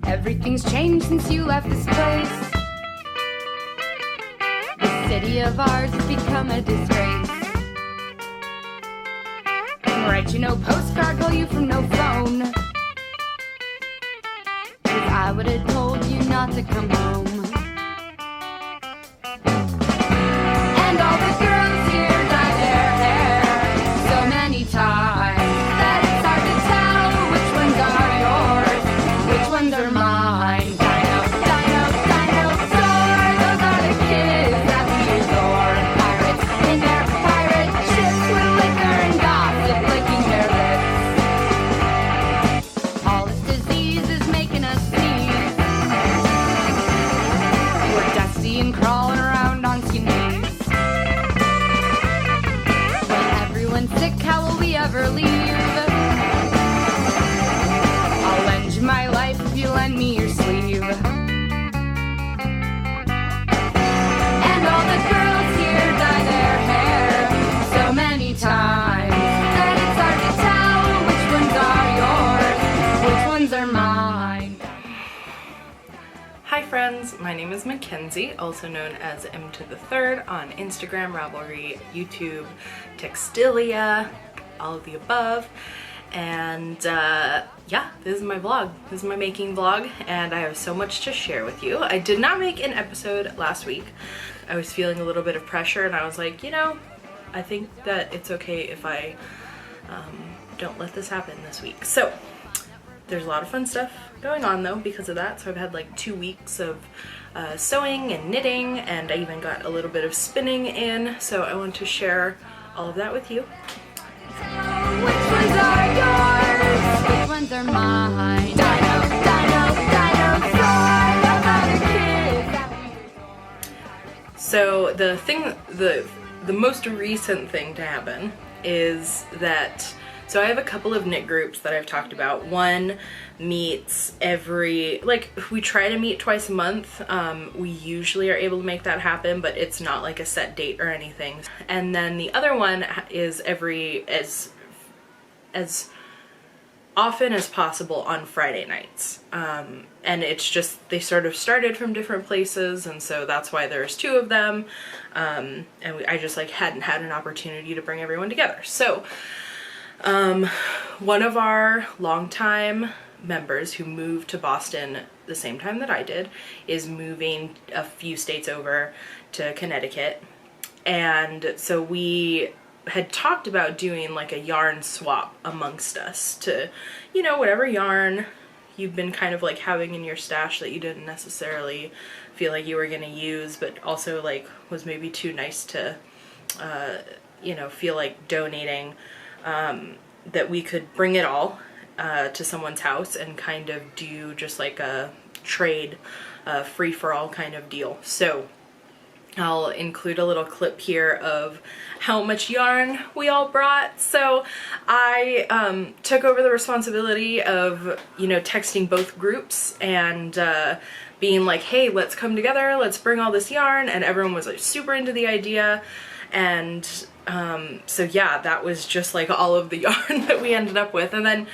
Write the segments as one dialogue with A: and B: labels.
A: Everything's changed since you left this place. The city of ours has become a disgrace. Write you no postcard, call you from no phone. 'Cause I would've told you not to come home. And all the girls here dye their hair so many times that it's hard to tell which ones are yours, which ones are mine. Dino, dino, dinosaur, those are the kids that we adore. Pirates in their pirate ships with liquor and gossip licking their lips. All this disease is making us sneeze. We're dusty and crawling around on skinnies. When everyone's sick, how will we ever leave? I'll lend you my life if you lend me your sleeve. And all the girls here dye their hair so many times that it's hard to tell which ones are yours, which ones are mine.
B: Hi friends, my name is Mackenzie, also known as Emtothethird on Instagram, Ravelry, YouTube, Textilia, all of the above. And yeah, this is my vlog. This is my making vlog, and I have so much to share with you. I did not make an episode last week. I was feeling a little bit of pressure, and I was like, you know, I think that it's okay if I don't let this happen this week. So there's a lot of fun stuff going on though because of that. So I've had like 2 weeks of sewing and knitting, and I even got a little bit of spinning in. So I want to share all of that with you.
A: Which ones are yours? Which ones are mine? Dino, dino, dinosaur, those are the kids that we adore.
B: So the most recent thing to happen is that, so I have a couple of knit groups that I've talked about. One meets we try to meet twice a month. We usually are able to make that happen, but it's not like a set date or anything. And then the other one is as often as possible on Friday nights. And it's just, they sort of started from different places, and so that's why there's 2 of them. And I just like hadn't had an opportunity to bring everyone together. So one of our longtime members who moved to Boston the same time that I did is moving a few states over to Connecticut. And so we had talked about doing like a yarn swap amongst us to, you know, whatever yarn you've been kind of like having in your stash that you didn't necessarily feel like you were going to use, but also like was maybe too nice to, you know, feel like donating, that we could bring it all to someone's house and kind of do just like a trade, free-for-all kind of deal. So I'll include a little clip here of how much yarn we all brought. So I took over the responsibility of, you know, texting both groups and being like, hey, let's come together, let's bring all this yarn, and everyone was like super into the idea. And so yeah, that was just like all of the yarn that we ended up with. And then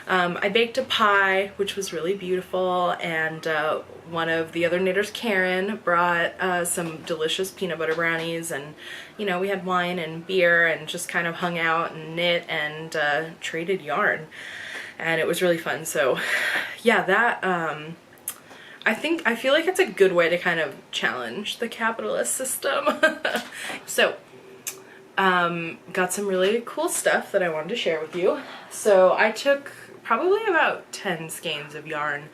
B: I baked a pie, which was really beautiful, and one of the other knitters, Karen, brought some delicious peanut butter brownies, and you know, we had wine and beer and just kind of hung out and knit and traded yarn, and it was really fun. So yeah, that I feel like it's a good way to kind of challenge the capitalist system. So got some really cool stuff that I wanted to share with you. So I took probably about 10 skeins of yarn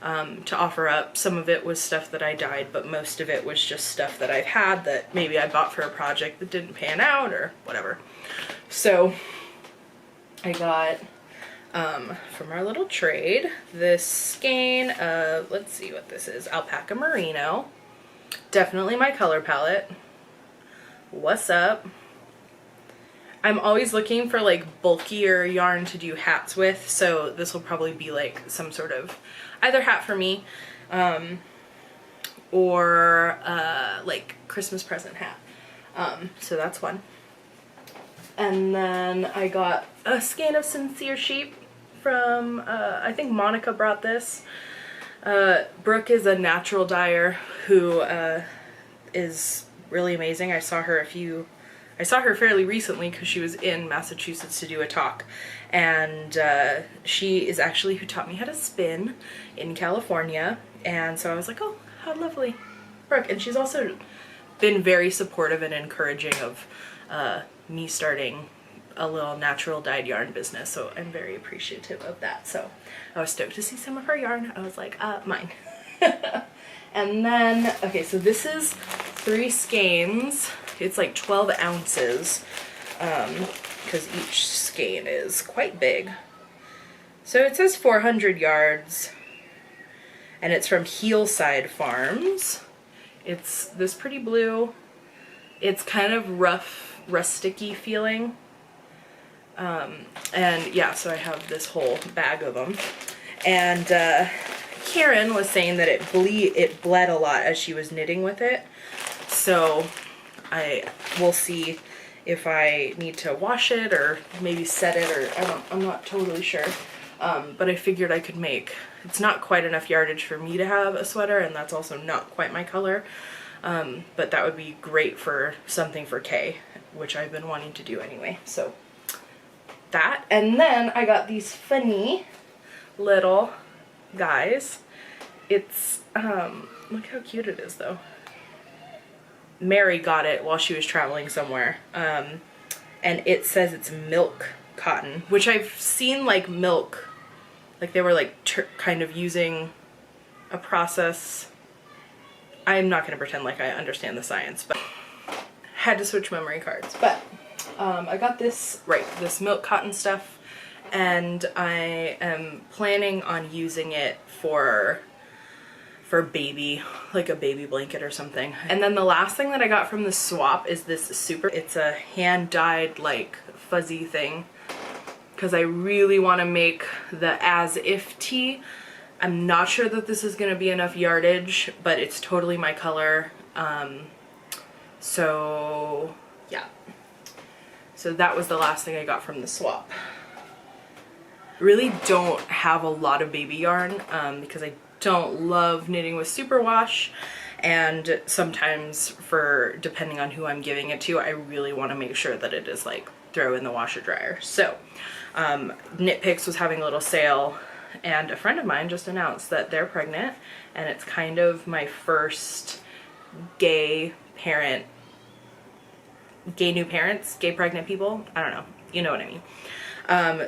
B: to offer up. Some of it was stuff that I dyed, but most of it was just stuff that I've had that maybe I bought for a project that didn't pan out or whatever. So I got from our little trade this skein of, let's see what this is, alpaca merino. Definitely my color palette. What's up? I'm always looking for like bulkier yarn to do hats with, so this will probably be like some sort of either hat for me or like Christmas present hat. So that's one. And then I got a skein of Sincere Sheep from, I think Monica brought this. Brooke is a natural dyer who is really amazing. I saw her fairly recently because she was in Massachusetts to do a talk. And she is actually who taught me how to spin in California. And so I was like, oh, how lovely, Brooke. And she's also been very supportive and encouraging of me starting a little natural dyed yarn business, so I'm very appreciative of that. So I was stoked to see some of her yarn. I was like, mine. And then, okay, so this is 3 skeins. It's like 12 ounces, because each skein is quite big. So it says 400 yards, and it's from Hillside Farms. It's this pretty blue. It's kind of rough, rusticy feeling. And yeah, so I have this whole bag of them. And Karen was saying that it bled a lot as she was knitting with it. So we'll see if I need to wash it or maybe set it, or I'm not totally sure. But I figured I could make, it's not quite enough yardage for me to have a sweater, and that's also not quite my color. But that would be great for something for Kay, which I've been wanting to do anyway. So that, and then I got these funny little guys. It's look how cute it is though. Mary got it while she was traveling somewhere, and it says it's milk cotton, which I've seen like milk, like they were like kind of using a process. I'm not going to pretend like I understand the science, but had to switch memory cards. But I got this, this milk cotton stuff, and I am planning on using it for baby, like a baby blanket or something. And then the last thing that I got from the swap is this it's a hand-dyed like fuzzy thing, because I really want to make the as if tee. I'm not sure that this is going to be enough yardage, but it's totally my color. So yeah. So that was the last thing I got from the swap. Really don't have a lot of baby yarn because I don't love knitting with superwash, and sometimes depending on who I'm giving it to, I really want to make sure that it is like throw in the washer dryer. So Knit Picks was having a little sale, and a friend of mine just announced that they're pregnant, and it's kind of my first gay new parents, gay pregnant people. I don't know, you know what I mean.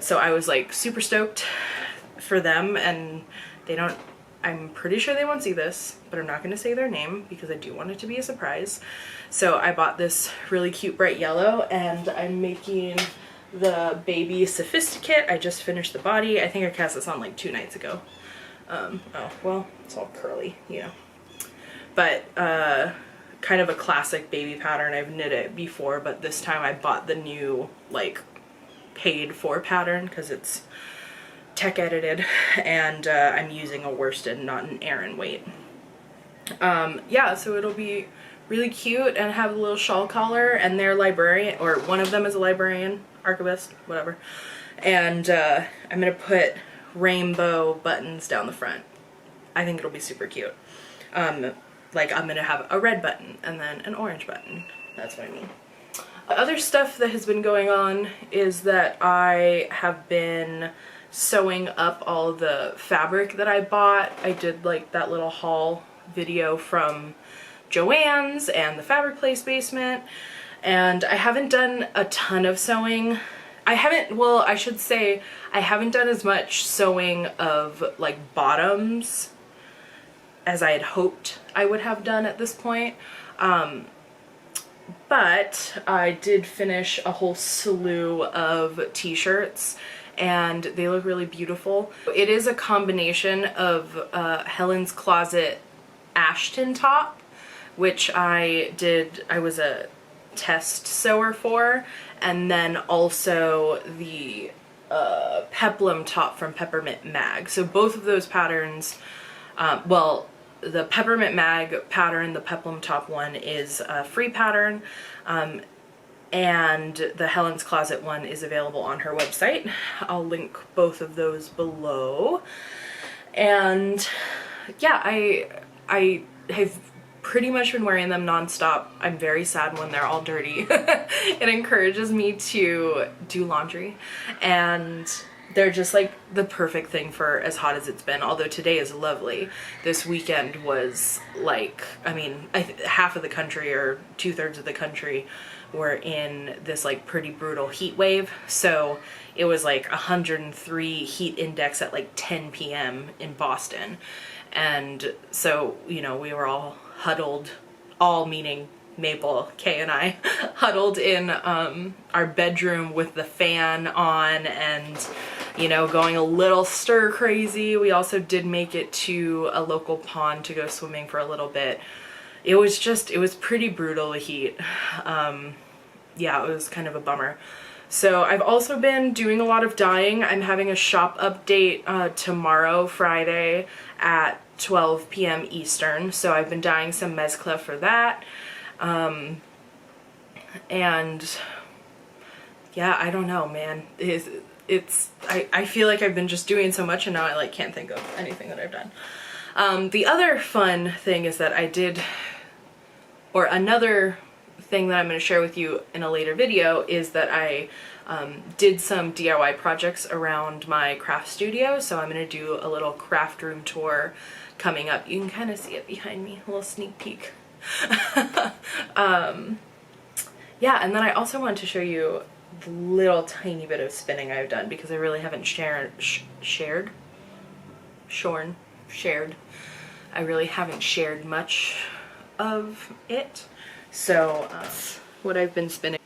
B: So I was like super stoked for them, and I'm pretty sure they won't see this, but I'm not going to say their name because I do want it to be a surprise. So I bought this really cute bright yellow, and I'm making the baby sophisticate. I just finished the body. I think I cast this on like 2 nights ago. Oh, well, it's all curly, you know. But kind of a classic baby pattern. I've knit it before, but this time I bought the new like paid for pattern because it's tech edited, and I'm using a worsted, not an Aran weight. Yeah, so it'll be really cute and have a little shawl collar, and they're librarian, or one of them is a librarian, archivist, whatever. And I'm gonna put rainbow buttons down the front. I think it'll be super cute. Like I'm gonna have a red button and then an orange button. That's what I mean. Other stuff that has been going on is that I have been sewing up all the fabric that I bought. I did like that little haul video from Joann's and the Fabric Place basement, and I haven't done a ton of sewing. I should say I haven't done as much sewing of like bottoms as I had hoped I would have done at this point. But I did finish a whole slew of t-shirts, and they look really beautiful. It is a combination of Helen's Closet Ashton top, which I was a test sewer for, and then also the peplum top from Peppermint Mag. So both of those patterns, well, the Peppermint Mag pattern, the peplum top one, is a free pattern. and the Helen's Closet one is available on her website. I'll link both of those below. And yeah, I have pretty much been wearing them nonstop. I'm very sad when they're all dirty. It encourages me to do laundry, and they're just like the perfect thing for as hot as it's been. Although today is lovely, this weekend was like, I mean, half of the country or 2/3 of the country were in this like pretty brutal heat wave. So it was like 103 heat index at like 10 p.m. in Boston. And so, you know, we were all huddled, all meaning Maple, Kay, and I, huddled in our bedroom with the fan on and, you know, going a little stir crazy. We also did make it to a local pond to go swimming for a little bit. It was pretty brutal, the heat. Yeah, it was kind of a bummer. So I've also been doing a lot of dyeing. I'm having a shop update tomorrow, Friday, at 12 p.m. Eastern. So I've been dyeing some mezcla for that. And yeah, I don't know, man. I feel like I've been just doing so much, and now I like can't think of anything that I've done. The other fun thing is that I did, or another thing that I'm going to share with you in a later video, is that I did some DIY projects around my craft studio. So I'm going to do a little craft room tour coming up. You can kind of see it behind me, a little sneak peek. Yeah, and then I also wanted to show you the little tiny bit of spinning I've done, because I really haven't shared. I really haven't shared much of it. So what I've been spinning.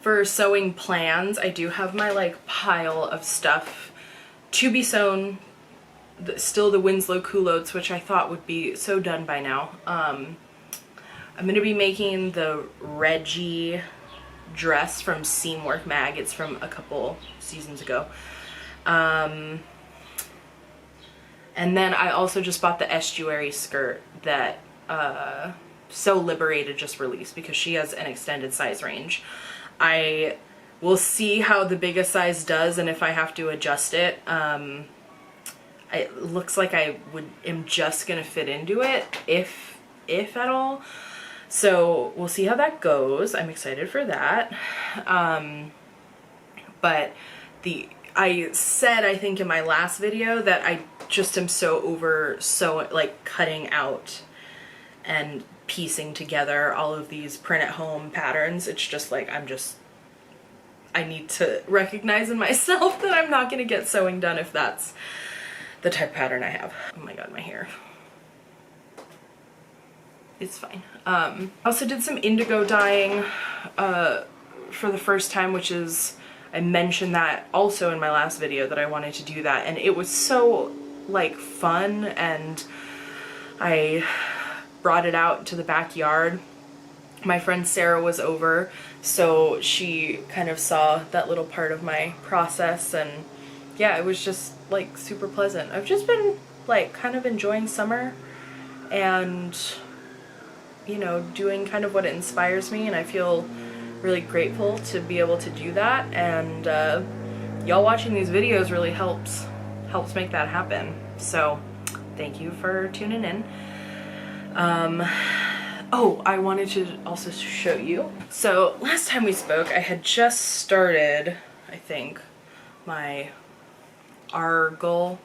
B: For sewing plans, I do have my like pile of stuff to be sewn. Still the Winslow culottes, which I thought would be so done by now. I'm going to be making the Reggie dress from Seamwork Mag. It's from a couple seasons ago. And then I also just bought the estuary skirt that So Liberated just released, because she has an extended size range. I will see how the biggest size does and if I have to adjust it. It looks like I am just gonna fit into it, if at all. So we'll see how that goes. I'm excited for that. But I said, I think in my last video, that I just am so over like cutting out and piecing together all of these print at home patterns. It's just like I need to recognize in myself that I'm not gonna get sewing done if that's the type of pattern I have. Oh my god, my hair. It's fine. I also did some indigo dyeing for the first time, which is, I mentioned that also in my last video that I wanted to do that, and it was so like fun, and I brought it out to the backyard. My friend Sarah was over, so she kind of saw that little part of my process, and yeah, it was just like super pleasant. I've just been like kind of enjoying summer and, you know, doing kind of what it inspires me, and I feel really grateful to be able to do that, and y'all watching these videos really helps make that happen. So thank you for tuning in. Oh, I wanted to also show you. So last time we spoke, I had just started, I think, my Argyle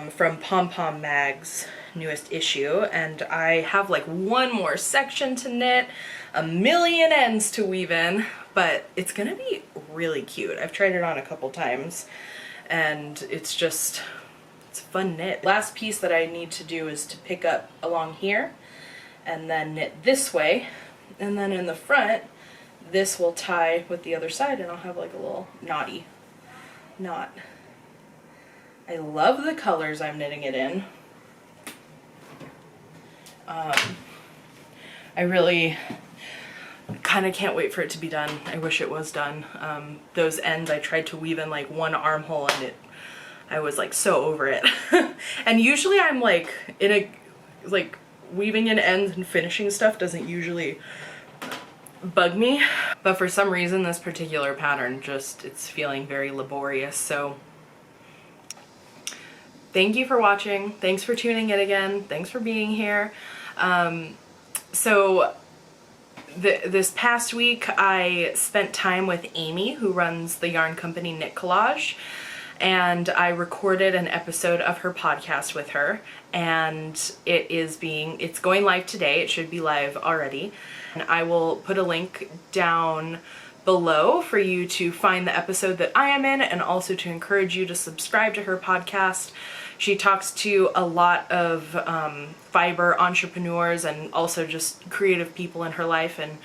B: from Pom Pom Mag's newest issue, and I have like one more section to knit, a million ends to weave in, but it's gonna be really cute. I've tried it on a couple times, and it's a fun knit. Last piece that I need to do is to pick up along here and then knit this way, and then in the front this will tie with the other side, and I'll have like a little knotty knot. I love the colors I'm knitting it in. I really kind of can't wait for it to be done. I wish it was done. Those ends I tried to weave in like one armhole, and I was like so over it. And usually I'm like like weaving in ends and finishing stuff doesn't usually bug me, but for some reason this particular pattern just, it's feeling very laborious. So thank you for watching. Thanks for tuning in again. Thanks for being here. So this past week I spent time with Amy, who runs the yarn company Knit Collage, and I recorded an episode of her podcast with her, and it's going live today. It should be live already. And I will put a link down below for you to find the episode that I am in, and also to encourage you to subscribe to her podcast. She talks to a lot of fiber entrepreneurs and also just creative people in her life, and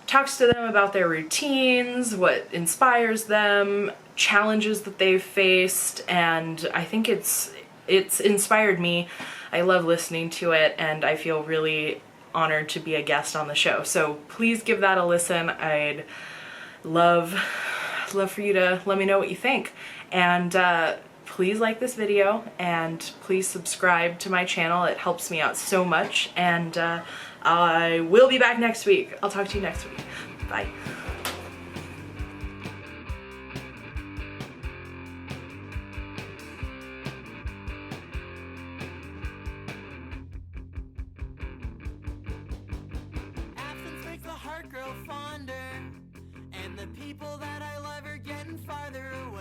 B: talks to them about their routines, what inspires them, challenges that they've faced, and I think it's inspired me. I love listening to it, and I feel really honored to be a guest on the show. So please give that a listen. I'd love for you to let me know what you think. And please like this video, and please subscribe to my channel. It helps me out so much, and I will be back next week. I'll talk to you next week. Bye.
C: Absence makes the heart grow fonder, and the people that I love are getting farther away.